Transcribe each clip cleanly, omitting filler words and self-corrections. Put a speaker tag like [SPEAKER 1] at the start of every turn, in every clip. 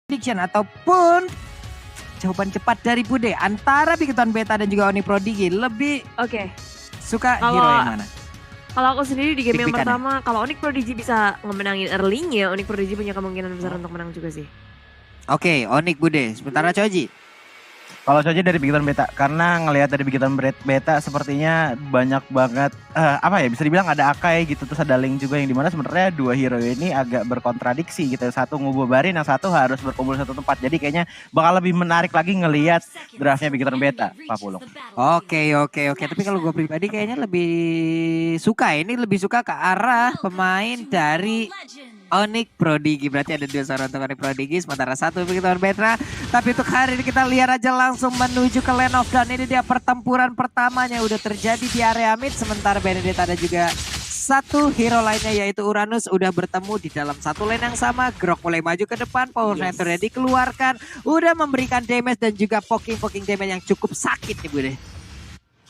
[SPEAKER 1] prediction ataupun jawaban cepat dari Bude antara Bigetron Beta dan juga Onyx Prodigy, lebih suka hero yang mana?
[SPEAKER 2] Kalau aku sendiri di game yang
[SPEAKER 1] Pik-pikan
[SPEAKER 2] pertama, kalau Onyx Prodigy bisa ngemenangin early-nya, Onyx Prodigy punya kemungkinan besar untuk menang juga sih.
[SPEAKER 1] Oke, Onyx Bude. Sementara Choji.
[SPEAKER 3] Kalau Choji dari Bigetron Beta, karena ngelihat dari Bigetron Beta sepertinya banyak banget bisa dibilang ada Akai gitu, terus ada Link juga yang dimana sebenarnya dua hero ini agak berkontradiksi gitu. Satu ngububarin, yang satu harus berkumpul satu tempat. Jadi kayaknya bakal lebih menarik lagi ngelihat draftnya Bigetron Beta, Pak Pulung.
[SPEAKER 1] Oke. Tapi kalau gue pribadi kayaknya lebih suka ke arah pemain dari Onyx Prodigy. Berarti ada dua suara untuk Onyx Prodigy, sementara satu Bigetron Beta. Tapi untuk hari ini kita lihat aja langsung menuju ke Land of Dawn. Ini dia pertempuran pertamanya udah terjadi di area mid. Sementara Benedetta ada juga satu hero lainnya yaitu Uranus udah bertemu di dalam satu lane yang sama. Grok mulai maju ke depan, Power Center dikeluarkan. Udah memberikan damage dan juga poking damage yang cukup sakit nih Bude.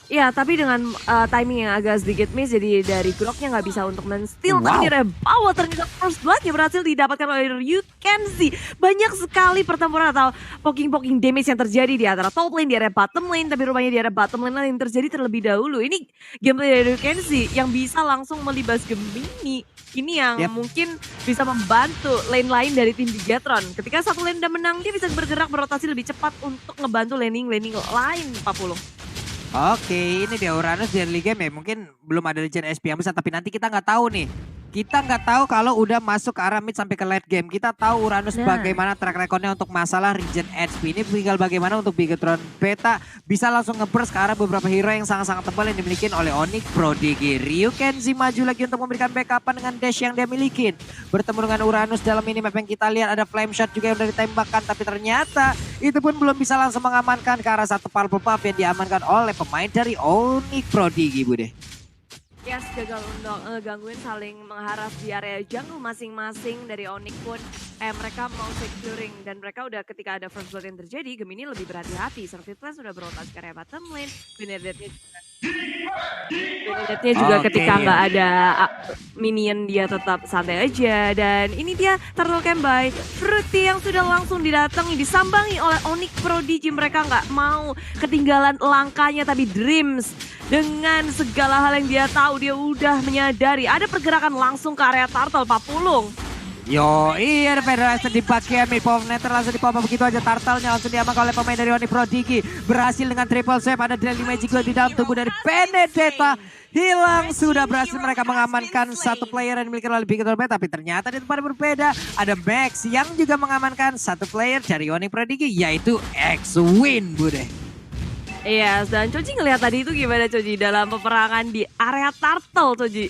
[SPEAKER 2] Iya, tapi dengan timing yang agak sedikit miss, jadi dari Groknya nggak bisa untuk men-steal. Tapi dia bawa ternyata first bloodnya berhasil didapatkan oleh Ryukenzi. Banyak sekali pertempuran atau poking damage yang terjadi di antara top lane, di area bottom lane. Tapi rupanya di area bottom lane yang terjadi terlebih dahulu. Ini gameplay dari Ryukenzi yang bisa langsung melibas Gemini. Ini yang mungkin bisa membantu lane lain dari tim Bigetron. Ketika satu lane udah menang, dia bisa bergerak berotasi lebih cepat untuk ngebantu laning lain, Pak Pulung.
[SPEAKER 1] Oke, ini dia Uranus di early game ya. Mungkin belum ada Legend SP yang besar, tapi nanti kita nggak tahu nih. Kita nggak tahu kalau udah masuk ke arah mid sampai ke late game. Kita tahu Uranus bagaimana track recordnya untuk masalah Regen HP. Ini tinggal bagaimana untuk Bigetron Beta bisa langsung nge-burst ke arah beberapa hero yang sangat-sangat tebal yang dimiliki oleh Onyx Prodigy. Ryukenzi maju lagi untuk memberikan backupan dengan dash yang dia miliki. Bertemu dengan Uranus dalam minimap yang kita lihat ada flame shot juga yang udah ditembakkan. Tapi ternyata itu pun belum bisa langsung mengamankan ke arah satu purple buff yang diamankan oleh pemain dari Onyx Prodigy, Bude.
[SPEAKER 2] Yes, gagal untuk gangguin saling mengharap di area jungle masing-masing dari Onyx pun. Mereka mau securing dan mereka udah ketika ada first blood yang terjadi, Gemini lebih berhati-hati. Servitland sudah berotasi ke area bottom lane, Benedetta juga ketika nggak ada minion dia tetap santai aja. Dan ini dia turtle camp by Fruity yang sudah langsung didatangi, disambangi oleh Onyx Prodigy. Mereka nggak mau ketinggalan langkahnya, tapi Dreams dengan segala hal yang dia tahu, dia udah menyadari ada pergerakan langsung ke area turtle, Pak Pulung.
[SPEAKER 1] Ada Federation dipakai mid power netter langsung dipompa begitu aja, turtle-nya langsung diamankan oleh pemain dari Onyx Prodigy. Berhasil dengan triple save, ada Daily Magic di dalam tubuh dari Benedetta. Hilang, sudah berhasil mereka mengamankan satu player yang dimiliki oleh Bigetron Beta. Tapi ternyata di tempat berbeda ada Max yang juga mengamankan satu player dari Onyx Prodigy yaitu X-Win, Bude.
[SPEAKER 2] Iya, dan Choji ngelihat tadi itu gimana Choji dalam peperangan di area turtle, Choji?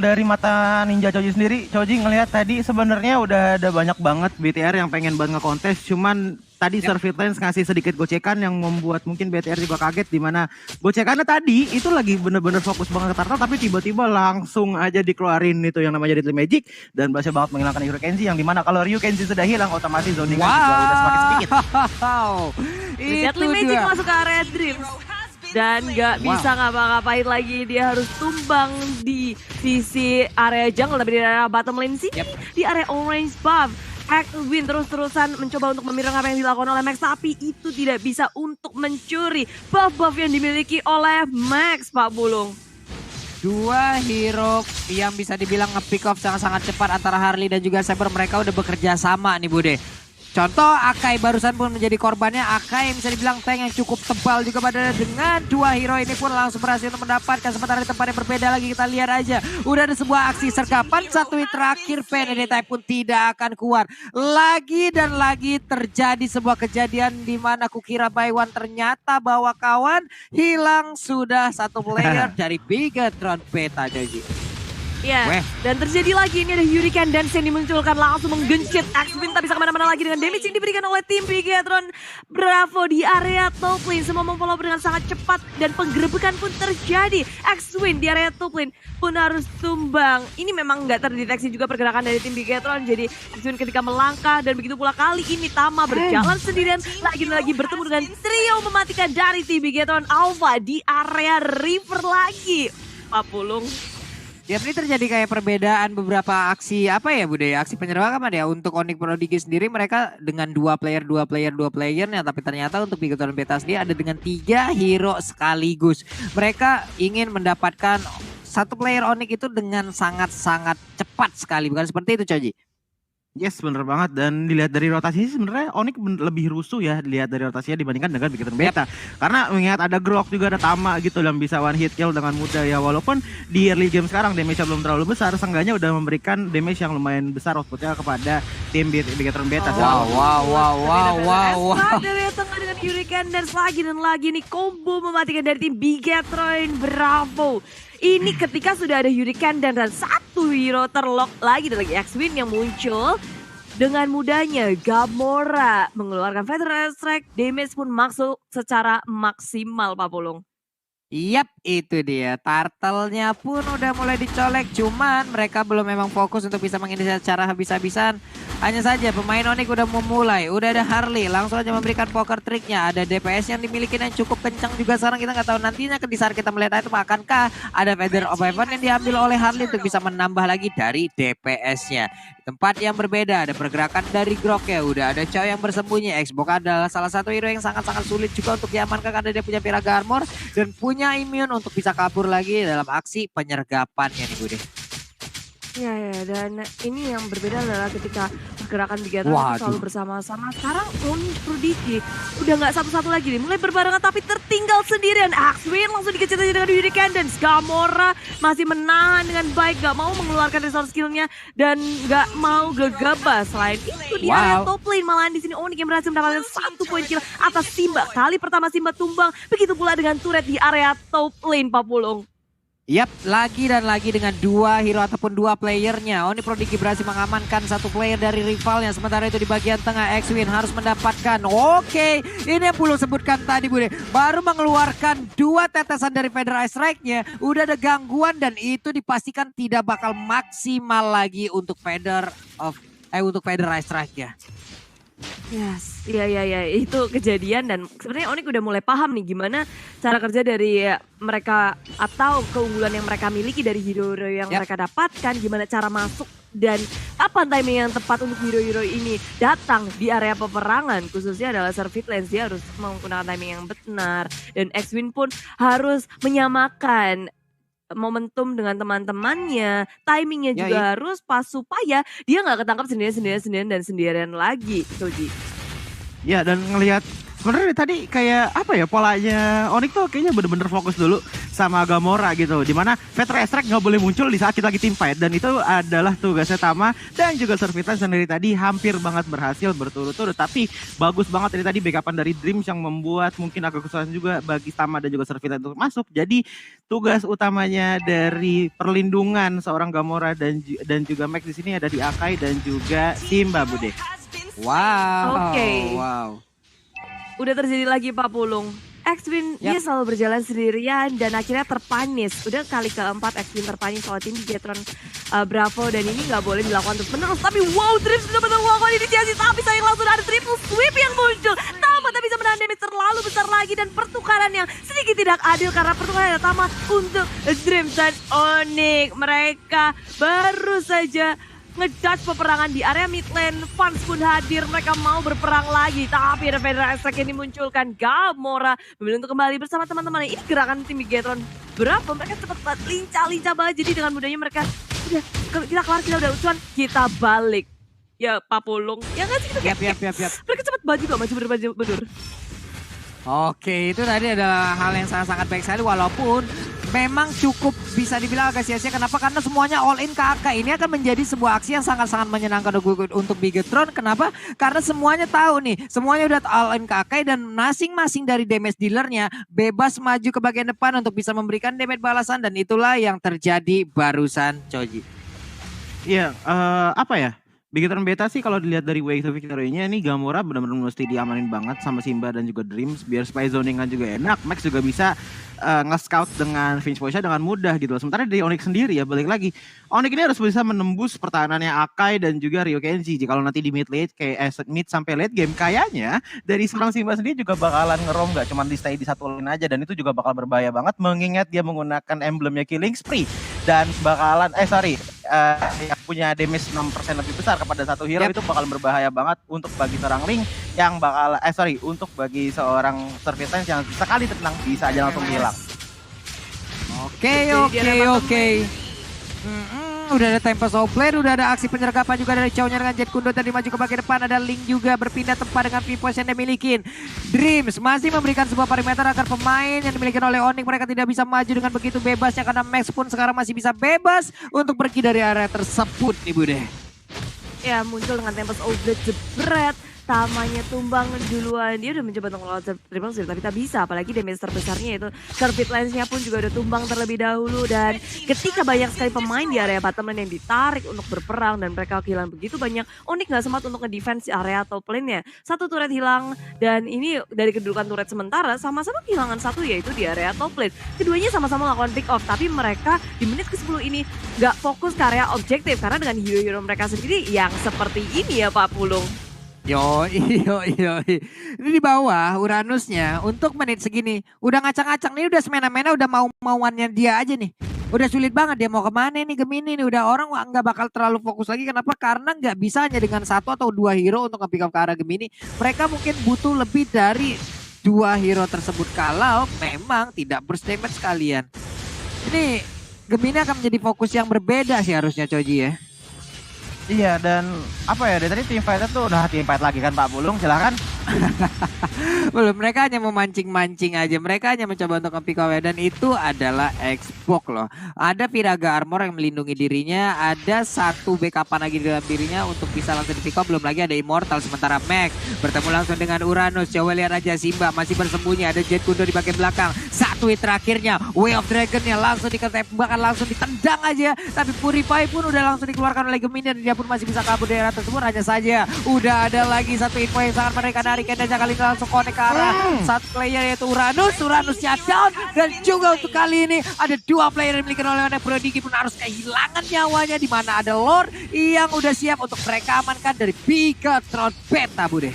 [SPEAKER 3] Dari mata Ninja Choji sendiri, Choji ngelihat tadi sebenarnya udah ada banyak banget BTR yang pengen banget ngekontes, cuman tadi Servitland ngasih sedikit gocekan yang membuat mungkin BTR juga kaget, dimana gocekannya tadi itu lagi bener-bener fokus banget ke turtle, tapi tiba-tiba langsung aja dikeluarin itu yang namanya Deadly Magic dan berhasil banget menghilangkan Ryukenzi, yang dimana kalau Ryukenzi sudah hilang otomatis zoning juga udah semakin sedikit.
[SPEAKER 2] Deadly Magic masuk ke area Dreams. Dan gak bisa ngapa-ngapain lagi, dia harus tumbang di sisi area jungle, tapi di area bottom lane sini, di area orange buff. X-Win terus-terusan mencoba untuk memireng apa yang dilakukan oleh Max, tapi itu tidak bisa untuk mencuri buff-buff yang dimiliki oleh Max, Pak Bulung.
[SPEAKER 1] Dua hero yang bisa dibilang nge-pick off sangat-sangat cepat antara Harley dan juga Saber, mereka udah bekerja sama nih Bude. Contoh Akai barusan pun menjadi korbannya. Akai yang bisa dibilang tank yang cukup tebal juga pada dengan dua hero ini pun langsung berhasil untuk mendapatkan, sementara di tempat yang berbeda lagi kita lihat aja. Udah ada sebuah aksi sergapan, satu hit terakhir Benedetta pun tidak akan kuat. Lagi dan lagi terjadi sebuah kejadian di mana kukira Baywan ternyata bawa kawan hilang, sudah satu player dari Bigetron Beta, Joji.
[SPEAKER 2] Ya, dan terjadi lagi, ini ada Hurricane Dance yang dimunculkan langsung menggencet X-Win, tak bisa kemana-mana lagi dengan damage yang diberikan oleh tim Bigetron. Bravo di area top lane, semua memfollow dengan sangat cepat dan penggerebekan pun terjadi. X-Win di area top lane pun harus tumbang. Ini memang nggak terdeteksi juga pergerakan dari tim Bigetron, jadi X-Win ketika melangkah dan begitu pula kali ini Tama berjalan sendirian lagi-lagi bertemu dengan trio mematikan dari tim Bigetron Alpha di area river lagi. Pak Pulung.
[SPEAKER 1] Tiap ini terjadi kayak perbedaan beberapa aksi apa ya Bude? Aksi penyerbangan ya untuk Onyx Prodigy sendiri mereka dengan dua player, ya, tapi ternyata untuk Bigoton Beta sendiri ada dengan 3 hero sekaligus. Mereka ingin mendapatkan satu player Onyx itu dengan sangat-sangat cepat sekali, bukan seperti itu Coji?
[SPEAKER 3] Yes, bener banget. Dan dilihat dari rotasinya sebenarnya Onyx lebih rusuh ya dilihat dari rotasinya dibandingkan dengan Bigoton Beta. Karena mengingat ada Grok juga, ada Tama gitu yang bisa one hit kill dengan mudah ya. Walaupun di early game sekarang damage-nya belum terlalu besar, seenggaknya udah memberikan damage yang lumayan besar outputnya kepada tim Bigoton Beta.
[SPEAKER 2] Wow. Dari tengah dengan Hurricane Dance lagi dan lagi nih combo mematikan dari tim Bigetron. Bravo. Ini ketika sudah ada Hurricane dan satu hero terlock lagi dan lagi X-Win yang muncul. Dengan mudahnya Gamora mengeluarkan Feather Strike, damage pun masuk secara maksimal Pak Pulung.
[SPEAKER 1] Yap, itu dia. Turtle-nya pun udah mulai dicolek. Cuman mereka belum memang fokus untuk bisa menginisiasi secara habis-habisan. Hanya saja pemain Onyx udah memulai. Udah ada Harley. Langsung aja memberikan poker triknya. Ada DPS yang dimiliki yang cukup kencang juga sekarang. Kita nggak tahu nantinya di saat kita melihat itu akankah ada Feather of Heaven yang diambil oleh Harley untuk bisa menambah lagi dari DPS-nya. Tempat yang berbeda. Ada pergerakan dari Grok ya. Udah ada Chow yang bersembunyi. Xbox adalah salah satu hero yang sangat-sangat sulit juga untuk diamankan karena dia punya Piraga Armor. Dan punya immune untuk bisa kabur lagi dalam aksi penyergapannya nih Bude.
[SPEAKER 2] Ya, dan ini yang berbeda adalah ketika pergerakan Bigetron itu selalu bersama-sama. Sekarang Onyx Prodigy udah nggak satu-satu lagi nih, mulai berbarengan tapi tertinggal sendirian. X-Win langsung dikejar aja dengan Hurricane dan Gamora masih menahan dengan baik, nggak mau mengeluarkan resource skillnya dan nggak mau gegabah. Selain itu di area top lane malahan di sini Onyx yang berhasil mendapatkan 1 poin kill atas Simba. Kali pertama Simba tumbang, begitu pula dengan turret di area top lane Pak Pulung.
[SPEAKER 1] Yap, lagi dan lagi dengan 2 hero ataupun 2 playernya. Onyx Prodigy berhasil mengamankan 1 player dari rivalnya. Sementara itu di bagian tengah X-Win harus mendapatkan. Oke, ini yang perlu sebutkan tadi Bude. Baru mengeluarkan 2 tetesan dari Feather Strike-nya. Udah ada gangguan dan itu dipastikan tidak bakal maksimal lagi untuk Feather Strike-nya.
[SPEAKER 2] Yes, iya itu kejadian dan sebenarnya Onyx udah mulai paham nih gimana cara kerja dari mereka atau keunggulan yang mereka miliki dari hero-hero yang mereka dapatkan, gimana cara masuk dan apa timing yang tepat untuk hero-hero ini datang di area peperangan, khususnya adalah Servit Lens. Dia harus menggunakan timing yang benar dan X-Win pun harus menyamakan momentum dengan teman-temannya, timingnya juga harus pas supaya dia nggak ketangkap sendirian lagi, Coji.
[SPEAKER 3] Ya, dan ngelihat sebenarnya tadi kayak apa ya polanya Onyx tuh kayaknya bener-bener fokus dulu sama Gamora gitu, dimana Feather Strike nggak boleh muncul di saat kita lagi team fight dan itu adalah tugasnya Tama dan juga Servitan sendiri tadi hampir banget berhasil berturut-turut, tapi bagus banget ini tadi backupan dari Dreams yang membuat mungkin agak kesulitan juga bagi Tama dan juga Servitan untuk masuk. Jadi tugas utamanya dari perlindungan seorang Gamora dan juga Max di sini ada di Akai dan juga Simba Bude.
[SPEAKER 1] Wow.
[SPEAKER 2] Wow. Udah terjadi lagi Pak Pulung. X-Win dia selalu berjalan sendirian dan akhirnya terpanis. Udah kali keempat X-Win terpanis oleh tim Bigetron Bravo dan ini nggak boleh dilakukan terus menerus. Tapi wow, Dreams sudah benar melakukan inisiasi tapi sayang langsung ada triple sweep yang muncul. Tama tak bisa menahan damage terlalu besar lagi dan pertukaran yang sedikit tidak adil karena pertukaran yang Tama untuk Dreams dan Onyx. Mereka baru saja ngejudge peperangan di area mid lane. Fans pun hadir, mereka mau berperang lagi. Tapi ada Feather Strike yang dimunculkan. Gamora memilih untuk kembali bersama teman-teman. Ini gerakan tim Bigetron berapa? Mereka cepat banget, lincah banget. Jadi dengan mudahnya mereka, udah kita kelar, kita udah ucuan, kita balik. Ya Pak Pulung, ya nggak sih gitu kayak. Mereka cepat banget juga maju mundur.
[SPEAKER 1] Oke, itu tadi adalah hal yang sangat-sangat baik sekali walaupun memang cukup bisa dibilang agak sia-sia. Kenapa? Karena semuanya all in ke AK. Ini akan menjadi sebuah aksi yang sangat-sangat menyenangkan untuk Bigetron. Kenapa? Karena semuanya tahu nih, semuanya udah all in ke AK dan masing-masing dari damage dealernya bebas maju ke bagian depan untuk bisa memberikan damage balasan dan itulah yang terjadi barusan, Coji.
[SPEAKER 3] Iya, apa ya? Bigetron Beta sih kalau dilihat dari way to victory-nya ini Gamora benar-benar mesti diamanin banget sama Simba dan juga Dreams biar spy zoningan juga enak. Max juga bisa nge-scout dengan Finch Poisha dengan mudah gitu loh. Sementara dari Onyx sendiri ya balik lagi. Onyx ini harus bisa menembus pertahanannya Akai dan juga Ryo Kenji. Kalau nanti di mid late kayak mid sampai late game kayaknya dari seorang Simba sendiri juga bakalan ngerom gak cuma di stay di satu lane aja dan itu juga bakal berbahaya banget mengingat dia menggunakan emblemnya Killing Spree dan bakalan yang punya damage 6% lebih besar kepada satu hero itu bakal berbahaya banget untuk bagi seorang Ring yang bakal untuk bagi seorang Surveillance yang sekali tenang bisa aja langsung hilang.
[SPEAKER 1] Oke. Udah ada Tempest of Blade, udah ada aksi penyergapan juga dari Chow-nya dengan Jet Kundo tadi maju ke bagian depan. Ada Link juga berpindah tempat dengan Pinpoint yang dimiliki. Dreams masih memberikan sebuah perimeter agar pemain yang dimiliki oleh Onyx mereka tidak bisa maju dengan begitu bebasnya karena Max pun sekarang masih bisa bebas untuk pergi dari area tersebut nih Bude.
[SPEAKER 2] Ya muncul dengan Tempest of Blade jebret. Tamanya tumbang duluan, dia udah mencoba untuk melawan triple kill tapi tak bisa, apalagi damage terbesarnya itu Scarlet Lens-nya pun juga udah tumbang terlebih dahulu. Dan ketika banyak sekali pemain di area bottom lane yang ditarik untuk berperang dan mereka kehilangan begitu banyak, Onyx gak sempat untuk nge-defense area top lane-nya. Satu turret hilang dan ini dari kedudukan turret sementara sama-sama kehilangan satu yaitu di area top lane. Keduanya sama-sama melakukan pick off tapi mereka di menit ke-10 ini gak fokus ke area objektif karena dengan hero-hero mereka sendiri yang seperti ini ya Pak Pulung.
[SPEAKER 1] Yo. Ini di bawah Uranusnya untuk menit segini udah ngacang-ngacang nih, udah semena-mena, udah mau-mauannya dia aja nih. Udah sulit banget dia mau kemana nih Gemini nih, udah orang nggak bakal terlalu fokus lagi. Kenapa? Karena nggak bisa hanya dengan satu atau dua hero untuk nge-pick up ke arah Gemini. Mereka mungkin butuh lebih dari dua hero tersebut kalau memang tidak burst damage sekalian. Ini Gemini akan menjadi fokus yang berbeda sih harusnya Choji ya.
[SPEAKER 3] Iya dan apa ya dari tadi tim fighter tuh udah tim fight lagi kan Pak Bulung, silahkan.
[SPEAKER 1] Belum, mereka hanya memancing-mancing aja. Mereka hanya mencoba untuk nge-pick away dan itu adalah Xbox loh. Ada Viraga Armor yang melindungi dirinya, ada satu backupan lagi di dalam dirinya untuk bisa langsung di-pick up. Belum lagi ada Immortal, sementara Max bertemu langsung dengan Uranus. Coba lihat aja Simba masih bersembunyi, ada Jet Kundo di bagian belakang. Satu hit terakhirnya, Way of Dragon-nya langsung bahkan langsung ditendang aja. Tapi Purify pun udah langsung dikeluarkan oleh Gemini dan dia pun masih bisa kabur dari area tersebut. Hanya saja udah ada lagi satu info yang sangat mereka dari Kendanya kali ini langsung connect ke arah satu player yaitu Uranusnya down. Dan juga untuk kali ini ada dua player yang dimiliki oleh Onyx Prodigy pun harus kehilangan nyawanya, di mana ada Lord yang udah siap untuk mereka amankan dari Bigetron Beta Bude.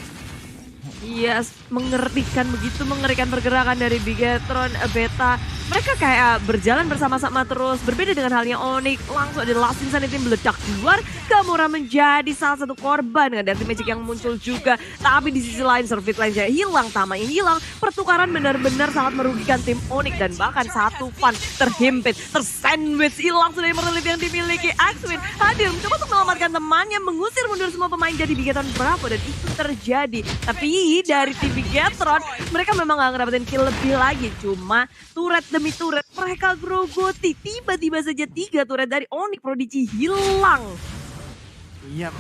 [SPEAKER 2] Iya, mengerikan pergerakan dari Bigetron Beta. Mereka kayak berjalan bersama-sama terus. Berbeda dengan halnya Onyx, langsung ada Last Insanity meledak keluar. Gamora menjadi salah satu korban dengan Dark Magic yang muncul juga. Tapi di sisi lain, Survit lainnya hilang, tamanya hilang. Pertukaran benar-benar sangat merugikan tim Onyx. Dan bahkan satu fan terhimpit, tersandwich, hilang sudah immortality yang dimiliki Axwin. Hadir mencoba untuk menyelamatkan temannya, mengusir mundur semua pemain jadi Bigetron Bravo. Dan itu terjadi. Tapi dari tim Bigetron, mereka memang gak ngedapetin kill lebih lagi. Cuma turret demi turret mereka grogoti. Tiba-tiba saja 3 turret dari Onyx Prodigy hilang.
[SPEAKER 1] Yap.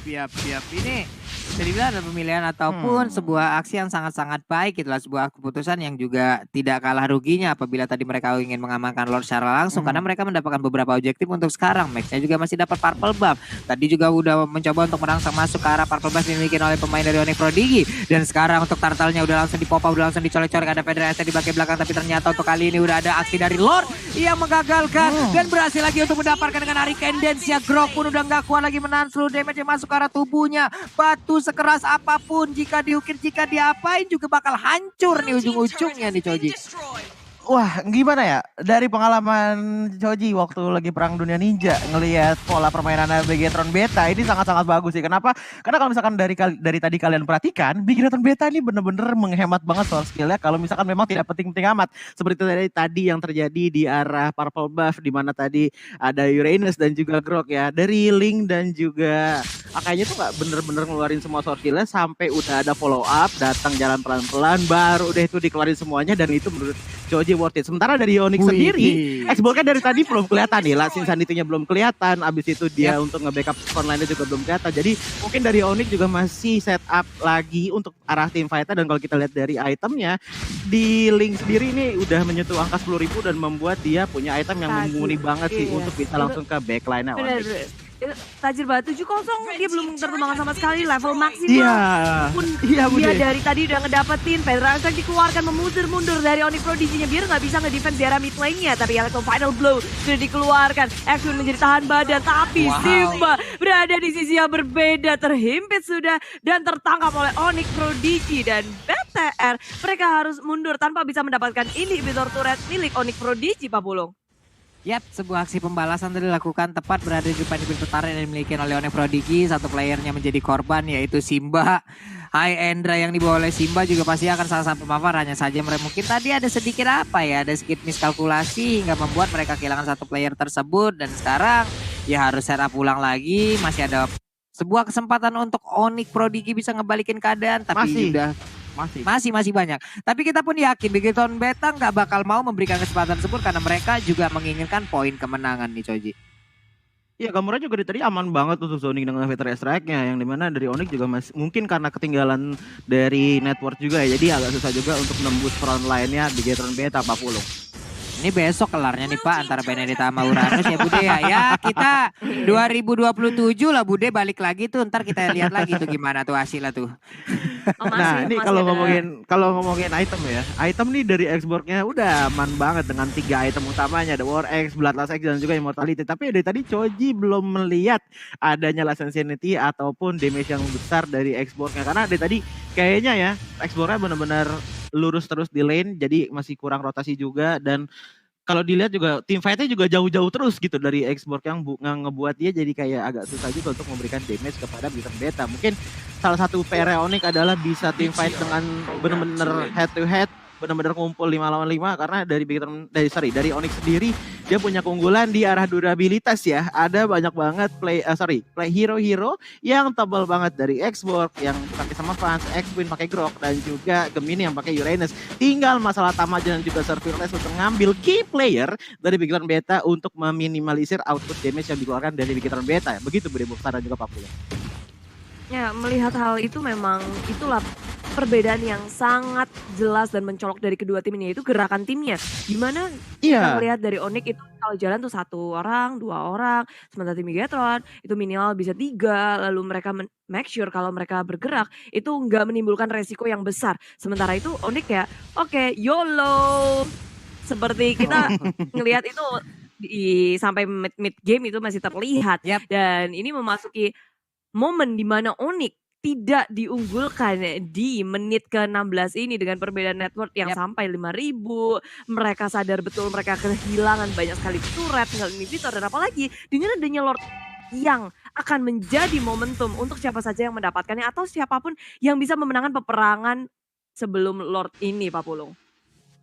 [SPEAKER 1] Ini bisa dibilang ada pemilihan ataupun sebuah aksi yang sangat-sangat baik. Itulah sebuah keputusan yang juga tidak kalah ruginya apabila tadi mereka ingin mengamankan Lord secara langsung. Karena mereka mendapatkan beberapa objektif untuk sekarang. Max-nya juga masih dapat purple buff. Tadi juga udah mencoba untuk merangsang masuk ke arah purple buff yang dimiliki oleh pemain dari Onyx Prodigy. Dan sekarang untuk turtle-nya udah langsung dipop up, udah langsung dicolek-colek. Ada Federasi di bagian belakang, tapi ternyata untuk kali ini udah ada aksi dari Lord yang menggagalkan. Dan berhasil lagi untuk mendapatkan dengan Hurricane Dance. Ya Grok pun udah gak kuat lagi menahan seluruh damage yang masuk ke arah tubuhnya. Batu sekeras apapun jika diukir, jika diapain juga bakal hancur nih ujung-ujungnya nih Choji.
[SPEAKER 3] Wah, gimana ya? Dari pengalaman Choji waktu lagi perang dunia ninja, ngelihat pola permainan Bigetron Beta ini sangat-sangat bagus sih. Kenapa? Karena kalau misalkan dari tadi kalian perhatikan, Bigetron Beta ini bener-bener menghemat banget soal skillnya. Kalau misalkan memang tidak penting-penting amat, seperti dari tadi yang terjadi di arah purple buff, di mana tadi ada Uranus dan juga Grok ya. Dari Link dan juga Akainya tuh nggak bener-bener ngeluarin semua source skillnya sampai udah ada follow up, datang jalan pelan-pelan, baru udah itu dikeluarin semuanya dan itu menurut Choji worth it. Sementara dari Onyx sendiri, X-Ball-nya dari tadi belum kelihatan nih. Last Insanity-nya belum kelihatan. Abis itu dia untuk nge-backup frontline-nya juga belum kelihatan. Jadi mungkin dari Onyx juga masih set up lagi untuk arah tim fighter. Dan kalau kita lihat dari itemnya, di Link sendiri ini udah menyentuh angka 10.000 dan membuat dia punya item yang mumpuni banget sih untuk bisa langsung ke backline-nya Onyx.
[SPEAKER 2] Tajir banget 7-0 dia belum tertumbangkan sama sekali level maksimal.
[SPEAKER 3] Iya.
[SPEAKER 2] Pun
[SPEAKER 3] Iya,
[SPEAKER 2] dia
[SPEAKER 3] Bude.
[SPEAKER 2] dari tadi udah ngedapetin Pedra Attack dikeluarkan mundur dari Onyx Prodigy-nya biar nggak bisa ngedefense di area mid lane-nya. Tapi Electro Final Blow sudah dikeluarkan. Action menjadi tahan badan tapi
[SPEAKER 1] Wow.
[SPEAKER 2] Simba berada di sisi yang berbeda, terhimpit sudah dan tertangkap oleh Onyx Prodigy dan BTR. Mereka harus mundur tanpa bisa mendapatkan inhibitor turret milik Onyx Prodigy, Pak Pulung.
[SPEAKER 1] Yap, sebuah aksi pembalasan tadi dilakukan tepat berada di depan inhibitor turret yang dimiliki oleh Onyx Prodigy. Satu playernya menjadi korban yaitu Simba. Hai Endra yang dibawa oleh Simba juga pasti akan salah satu pamafar. Hanya saja mereka mungkin tadi ada sedikit ada sedikit miskalkulasi hingga membuat mereka kehilangan satu player tersebut. Dan sekarang ya harus setup ulang lagi. Masih ada sebuah kesempatan untuk Onyx Prodigy bisa ngebalikin keadaan. Tapi
[SPEAKER 3] Masih.
[SPEAKER 1] sudah masih banyak. Tapi kita pun yakin Bigetron Beta nggak bakal mau memberikan kesempatan tersebut karena mereka juga menginginkan poin kemenangan nih Coji.
[SPEAKER 3] Iya, gambarnya juga dari tadi aman banget untuk zoning dengan Veteran Strike-nya, yang dimana dari Onyx juga masih mungkin karena ketinggalan dari network juga ya, jadi agak susah juga untuk nembus front line-nya di Bigetron Beta, Pak Pulung.
[SPEAKER 1] Ini besok kelarnya nih Pak antara Benedetta sama Uranus ya Bude ya. Ya kita 2027 lah Bude balik lagi tuh, ntar kita lihat lagi tuh gimana tuh hasilnya tuh.
[SPEAKER 3] Nah, ini kalau ngomongin item ya. Item nih dari Xbox-nya udah aman banget dengan 3 item utamanya, ada War X, Bloodlust X dan juga Immortality. Tapi dari tadi Choji belum melihat adanya Last Insanity ataupun damage yang besar dari Xbox-nya, karena dari tadi kayaknya ya Xbox-nya benar-benar lurus terus di lane, jadi masih kurang rotasi juga. Dan kalau dilihat juga team fight-nya juga jauh-jauh terus gitu dari Xbox yang ngebuat dia jadi kayak agak susah juga untuk memberikan damage kepada Bigetron Beta. Mungkin salah satu PR Onyx adalah bisa team fight dengan benar-benar head to head, benar-benar ngumpul 5 lawan 5, karena dari Onyx sendiri dia punya keunggulan di arah durabilitas ya. Ada banyak banget play hero-hero yang tebal banget dari Xbox yang pakai sama Fans, X-Win pakai Grok dan juga Gemini yang pakai Uranus. Tinggal masalah Tamaja dan juga Surveillance untuk ngambil key player dari Bigetron Beta untuk meminimalisir output damage yang dikeluarkan dari Bigetron Beta. Begitu Bu Debuksar dan juga Pak Pulung.
[SPEAKER 2] Ya, melihat hal itu memang itulah perbedaan yang sangat jelas dan mencolok dari kedua tim ini, yaitu gerakan timnya. Gimana kita melihat dari Onyx itu kalau jalan tuh 1 orang, 2 orang, sementara tim Bigetron itu minimal bisa 3, lalu mereka make sure kalau mereka bergerak itu nggak menimbulkan resiko yang besar. Sementara itu Onyx ya, oke, YOLO. Seperti kita ngelihat itu sampai mid game itu masih terlihat.
[SPEAKER 1] Yap.
[SPEAKER 2] Dan ini memasuki momen di mana Onyx tidak diunggulkan di menit ke-16 ini dengan perbedaan network yang sampai 5.000. Mereka sadar betul mereka kehilangan banyak sekali turret, tinggal inhibitor, dan apalagi dengan adanya Lord yang akan menjadi momentum untuk siapa saja yang mendapatkannya atau siapapun yang bisa memenangkan peperangan sebelum Lord ini, Pak Pulung.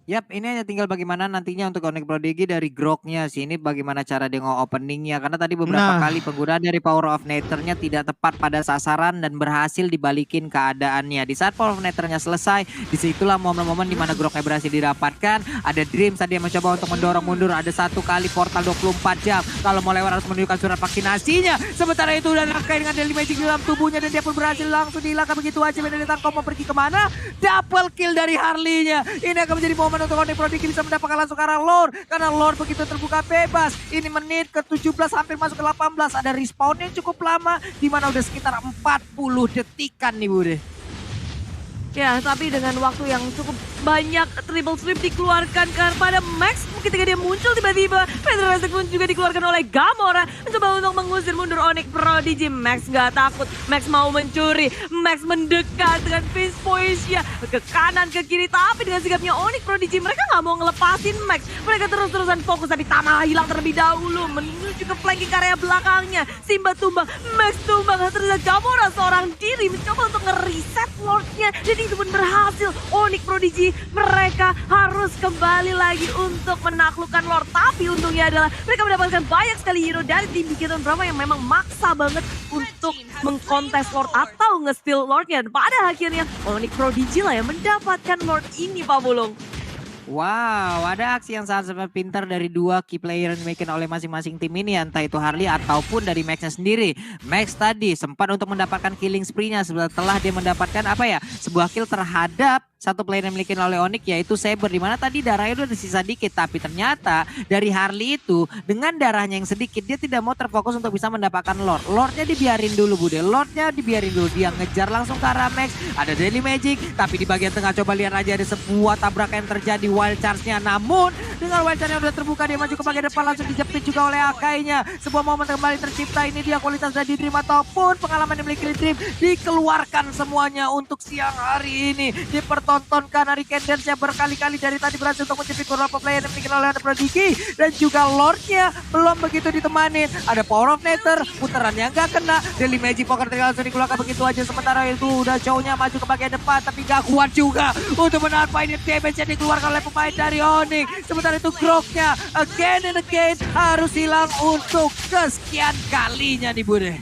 [SPEAKER 1] Yap, ini hanya tinggal bagaimana nantinya untuk Onyx Prodigy dari Groknya sih. Ini bagaimana cara dia openingnya. Karena tadi beberapa kali penggunaan dari Power of Nether-nya tidak tepat pada sasaran dan berhasil dibalikin keadaannya. Di saat Power of Nether-nya selesai, disitulah momen-momen dimana Groknya berhasil didapatkan. Ada Dreams tadi yang mencoba untuk mendorong mundur. Ada 1 kali portal 24 jam. Kalau mau lewat harus menunjukkan surat vaksinasinya. Sementara itu udah nangkai dengan daily magic di dalam tubuhnya. Dan dia pun berhasil langsung dihilangkan begitu aja. Benedetta mau pergi kemana? Double kill dari Harley-nya. Ini akan menjadi momen untuk Onyx Prodigy bisa mendapatkan langsung ke arah Lord, karena Lord begitu terbuka bebas. Ini menit ke-17 hampir masuk ke 18. Ada respawn yang cukup lama di mana udah sekitar 40 detikan nih Bude.
[SPEAKER 2] Ya, tapi dengan waktu yang cukup banyak triple sweep dikeluarkan kepada Max. Ketika dia muncul tiba-tiba Pedro pun juga dikeluarkan oleh Gamora, mencoba untuk mengusir mundur Onyx Prodigy. Max gak takut, Max mau mencuri, Max mendekat dengan Fist Poesia ke kanan ke kiri, tapi dengan sigapnya Onyx Prodigy mereka gak mau ngelepasin Max. Mereka terus-terusan fokus, tapi Tama hilang terlebih dahulu menuju ke flanking area belakangnya. Simba tumbang, Max tumbang, ternyata Gamora seorang diri mencoba untuk nge-reset Lordnya, dan itu pun berhasil. Onyx Prodigy mereka harus kembali lagi untuk menaklukkan Lord, tapi untungnya adalah mereka mendapatkan banyak sekali hero dari tim Bigetron Brahma yang memang maksa banget untuk mengkontes Lord atau nge-steal Lordnya. Dan pada akhirnya Onyx Prodigy lah yang mendapatkan Lord ini, Pak Bulung.
[SPEAKER 1] Wow, ada aksi yang sangat pintar dari 2 key player yang dimiliki oleh masing-masing tim ini, entah itu Harley ataupun dari Max-nya sendiri. Max tadi sempat untuk mendapatkan killing spree-nya setelah dia mendapatkan sebuah kill terhadap satu player yang dimiliki oleh Onyx yaitu Saber, dimana tadi darahnya udah ada sisa dikit, tapi ternyata dari Harley itu dengan darahnya yang sedikit dia tidak mau terfokus untuk bisa mendapatkan Lord. Lordnya dibiarin dulu Bude, Lordnya dibiarin dulu, dia ngejar langsung ke arah Max, ada Daily Magic, tapi di bagian tengah coba lihat aja ada sebuah tabrakan yang terjadi wild charge-nya, namun dengan wild charge-nya udah terbuka dia maju ke bagian depan langsung dijepit juga oleh Akainya. Sebuah momen kembali tercipta, ini dia kualitas dari Dream ataupun pengalaman yang dimiliki Dream dikeluarkan semuanya untuk siang hari ini. Dipertontonkan Hari Candence-nya berkali-kali dari tadi berhasil untuk menjepit beberapa player yang dimiliki oleh Prodigy dan juga Lord-nya belum begitu ditemanin. Ada Power of Nether, putaran yang gak kena, Daily Magic Poker langsung dikeluarkan begitu aja. Sementara itu udah jauhnya maju ke bagian depan tapi gak kuat juga untuk menahan ini damage yang dikeluarkan oleh pemain dari Onyx. Sementara itu Grok-nya again and again harus hilang untuk kesekian kalinya nih Bude.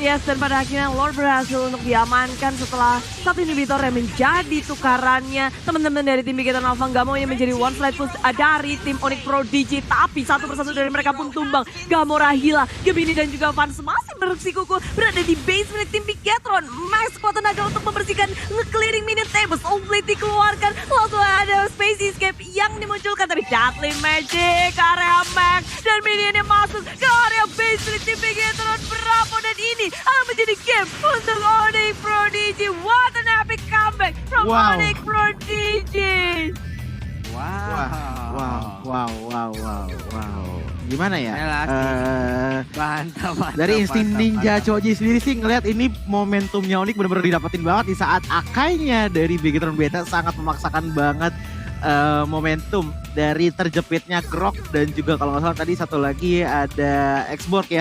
[SPEAKER 2] Yes, dan pada akhirnya Lord berhasil untuk diamankan setelah satu inhibitor yang menjadi tukarannya. Teman-teman dari tim Bigetan Alpha nggak mau yang menjadi one flight push dari tim Onyx Prodigy. Tapi satu persatu dari mereka pun tumbang. Gamora hilang, Gemini dan juga Vans masih bersikukuh berada di base milik tim Bigetron. Max kuat tenaga untuk membersihkan nge-clearing minion tables. Oblate dikeluarkan, langsung ada Space Escape yang dimunculkan. Tapi Deadly Magic ke area Max dan minion yang masuk ke area base milik tim Bigetron. Bravo, dan ini akan menjadi game untuk Onyx Prodigy. What an epic comeback from Onyx Prodigy.
[SPEAKER 3] Wow. Gimana ya?
[SPEAKER 1] Mantap.
[SPEAKER 3] Dari insting Ninja Choji sendiri sih ngelihat ini momentumnya Onyx benar-benar didapetin banget di saat Akainya dari Bigetron Beta sangat memaksakan banget momentum dari terjepitnya Grok dan juga kalau nggak salah tadi satu lagi ada Xborg ya